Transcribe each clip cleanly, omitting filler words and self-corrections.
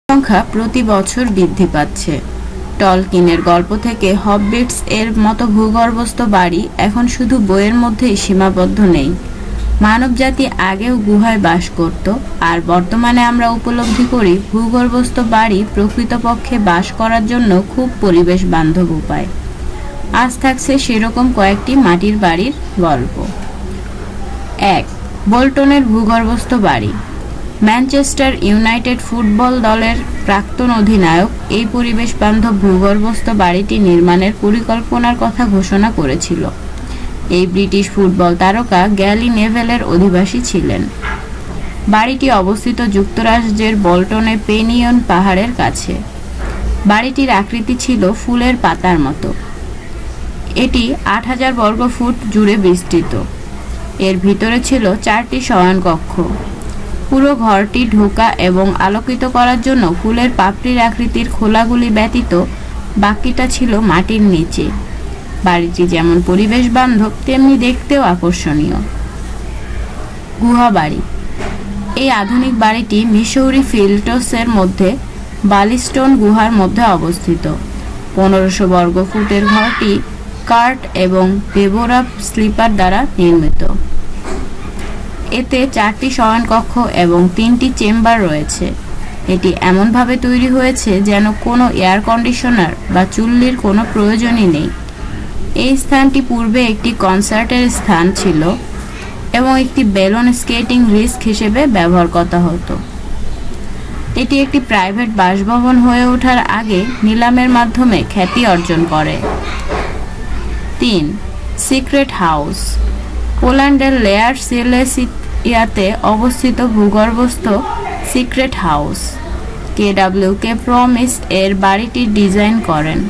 সংখ্যা প্রতি বছর বৃদ্ধি পাচ্ছে। টলকিনের গল্প থেকে হববিটস এর মতো ভূগর্ভস্থ বাড়ি এখন শুধু বইয়ের মধ্যেই সীমাবদ্ধ নেই। মানবজাতি আগেও গুহায় বাস করত, আর বর্তমানে আমরা উপলব্ধি করি ভূগর্ভস্থ বাড়ি প্রকৃতপক্ষে বাস করার জন্য খুব পরিবেশ বান্ধব উপায়। আজ থাকছে সেরকম কয়েকটি মাটির বাড়ির গল্প। 1. বোল্টনের ভূগর্ভস্থ বাড়ি। ম্যানচেস্টার ইউনাইটেড ফুটবল দলের প্রাক্তন অধিনায়ক এই পরিবেশ বান্ধব ভূগর্ভস্থ বাড়িটি নির্মাণের পরিকল্পনার কথা ঘোষণা করেছিল। এই ব্রিটিশ ফুটবল তারকা গ্যারি নেভেলের অধিবাসী ছিলেন। বাড়িটি অবস্থিত যুক্তরাজ্যের বোল্টনে পেনিয়ন পাহাড়ের কাছে। বাড়িটির আকৃতি ছিল ফুলের পাতার মতো। এটি ৮,০০০ বর্গ ফুট জুড়ে বিস্তৃত। এর ভিতরে ছিল 4টি শয়নকক্ষ। পুরো ঘরটি ঢোকা এবং আলোকিত করার জন্য ফুলের পাপড়ির আকৃতির খোলাগুলি ব্যতীত বাকিটা ছিল মাটির নিচে। বাড়িটি যেমন পরিবেশ বান্ধব তেমনি দেখতেও আকর্ষণীয়। গুহা বাড়ি। এই আধুনিক বাড়িটি মিসৌরি ফিল্টসের মধ্যে বালিস্টোন গুহার মধ্যে অবস্থিত। 1500 বর্গ ফুটের ঘরটি কার্ট এবং বেবোরা স্লিপার দ্বারা নির্মিত। এতে 4টি শয়নকক্ষ এবং 3টি চেম্বার রয়েছে। এটি এমনভাবে তৈরি হয়েছে যেন কোনো এয়ার কন্ডিশনার বা চুল্লির কোনো প্রয়োজনই নেই। এই স্থানটি পূর্বে একটি কনসার্টের স্থান ছিল এবং একটি বেলুন স্কেটিং রিস্ক হিসেবে ব্যবহার করা হতো। এটি একটি প্রাইভেট বাসভবন হয়ে ওঠার আগে নিলামের মাধ্যমে খ্যাতি অর্জন করে। 3. Secret house. পোল্যান্ডের লেয়ার সিলেসিয়াতে অবস্থিত ভূগর্ভস্থ সিক্রেট হাউস KWK প্রমিস এর বাড়িটি ডিজাইন করেন।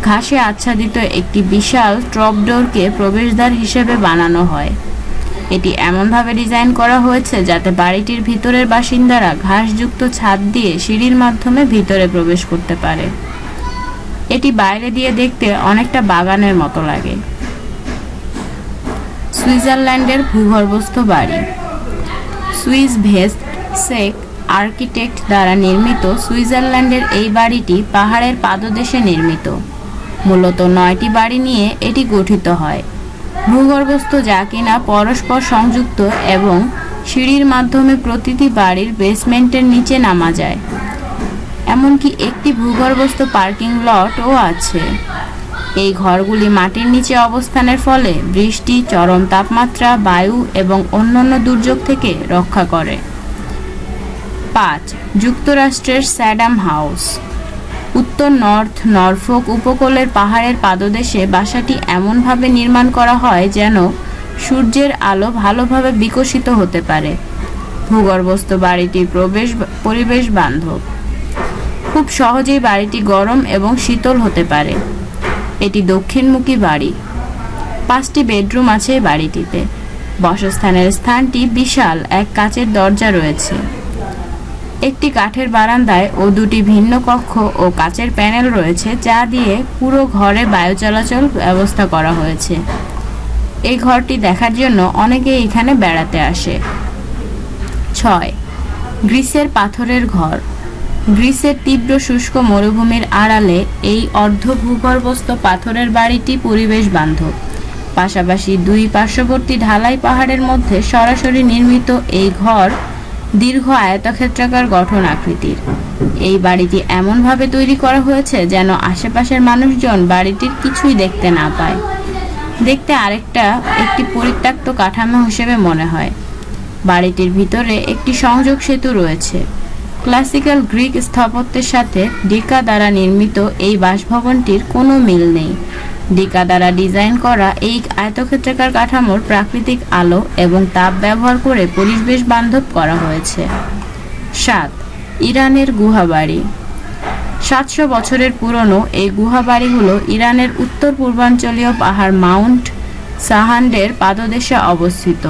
ঘাসে আচ্ছাদিত একটি বিশাল ট্রপডোরকে প্রবেশদ্বার হিসেবে বানানো হয়। এটি এমনভাবে ডিজাইন করা হয়েছে যাতে বাড়িটির ভিতরের বাসিন্দারা ঘাসযুক্ত ছাদ দিয়ে সিঁড়ির মাধ্যমে ভিতরে প্রবেশ করতে পারে। এটি বাইরে দিয়ে দেখতে অনেকটা বাগানের মতো লাগে। সুইজারল্যান্ডের ভূগর্ভস্থ বাড়ি। সুইস ভেস্টসেক আর্কিটেক্ট দ্বারা নির্মিত সুইজারল্যান্ডের এই বাড়িটি পাহাড়ের পাদদেশে নির্মিত। মূলত 9টি বাড়ি নিয়ে এটি গঠিত হয়। ভূগর্ভস্থ যা কিনা পরস্পর সংযুক্ত এবং সিঁড়ির মাধ্যমে প্রতিটি বাড়ির বেসমেন্টের নিচে নামা যায়। এমনকি একটি ভূগর্ভস্থ পার্কিং লটও আছে। এই ঘরগুলি মাটির নিচে অবস্থানের ফলে বৃষ্টি, চরম তাপমাত্রা, বায়ু এবং অন্যান্য দুর্যোগ থেকে রক্ষা করে। 5. যুক্তরাষ্ট্রের স্যাডাম হাউস। উত্তর নরফোক উপকূলের পাহাড়ের পাদদেশে বাসাটি এমনভাবে নির্মাণ করা হয় যেন সূর্যের আলো ভালোভাবে বিকশিত হতে পারে। ভূগর্ভস্থ বাড়িটির পরিবেশ বান্ধব। খুব সহজেই বাড়িটি গরম এবং শীতল হতে পারে। এটি দক্ষিণমুখী বাড়ি। 5টি বেডরুম আছে বাড়িটিতে। বাসস্থানের স্থানটি বিশাল এক কাচের দরজা রয়েছে। একটি কাঠের বারান্দায় ও 2টি ভিন্ন কক্ষ ও কাচের প্যানেল রয়েছে যা দিয়ে পুরো ঘরে বায়ু চলাচল ব্যবস্থা করা হয়েছে। এই ঘরটি দেখার জন্য অনেকেই এখানে বেড়াতে আসে। 6. গ্রিসের পাথরের ঘর। গ্রিসের তীব্র শুষ্ক মরুভূমির আড়ালে এই অর্ধভূগর্ভস্থ পাথরের বাড়িটি পরিবেশ বান্ধব। পাশাপাশি 2 পার্শ্ববর্তী ঢালাই পাহাড়ের মধ্যে সরাসরি নির্মিত এই ঘর দীর্ঘ আয়তক্ষেত্রাকার গঠন আকৃতির। এই বাড়িটি এমনভাবে তৈরি করা হয়েছে যেন আশেপাশের মানুষজন বাড়িটির কিছুই দেখতে না পায়। দেখতে একটি পরিত্যক্ত কাঠামো হিসেবে মনে হয়। বাড়িটির ভিতরে একটি সংযোগ সেতু রয়েছে। ক্লাসিক্যাল গ্রিক স্থাপত্যের সাথে ডিকা দ্বারা নির্মিত এই বাসভবনটির কোনো মিল নেই। ডিকা দ্বারা ডিজাইন করা এই আয়তক্ষেত্রাকার কাঠামোর প্রাকৃতিক আলো এবং তাপ ব্যবহার করে পরিবেশ বান্ধব করা হয়েছে। 7. ইরানের গুহাবাড়ি। 700 বছরের পুরনো এই গুহাবাড়িগুলো ইরানের উত্তর পূর্বাঞ্চলীয় পাহাড় মাউন্ট সাহান্ডের পাদদেশে অবস্থিত।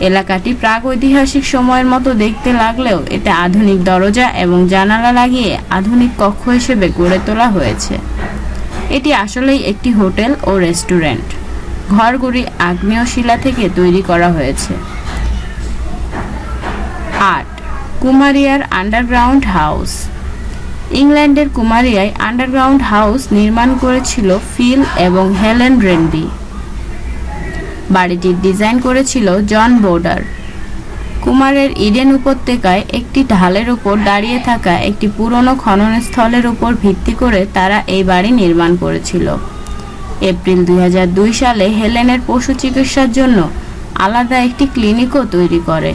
এলাকাটি প্রাগৈতিহাসিক সময়ের মতো দেখতে লাগলেও এতে আধুনিক দরজা এবং জানালা লাগিয়ে আধুনিক কক্ষ হিসেবে গড়ে তোলা হয়েছে। এটি আসলেই একটি হোটেল ও রেস্টুরেন্ট। ঘরগুলি আগ্নেয় শিলা থেকে তৈরি করা হয়েছে। 8. কুমারিয়ার আন্ডারগ্রাউন্ড হাউস। ইংল্যান্ডের কুমারিয়ায় আন্ডারগ্রাউন্ড হাউস নির্মাণ করেছিল ফিল এবং হেলেন রেনবি। বাড়িটির ডিজাইন করেছিল জন বোর্ডার। কুমারের ইডেন উপত্যকায় একটি ঢালের উপর দাঁড়িয়ে থাকা একটি পুরনো খননস্থলের উপর ভিত্তি করে তারা এই বাড়ি নির্মাণ করেছিল। এপ্রিল 2002 সালে হেলেনের পশু চিকিৎসার জন্য আলাদা একটি ক্লিনিকও তৈরি করে।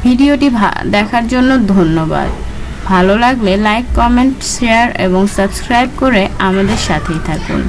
ভিডিওটি দেখার জন্য ধন্যবাদ। ভালো লাগলে লাইক, কমেন্ট, শেয়ার এবং সাবস্ক্রাইব করে আমাদের সাথেই থাকুন।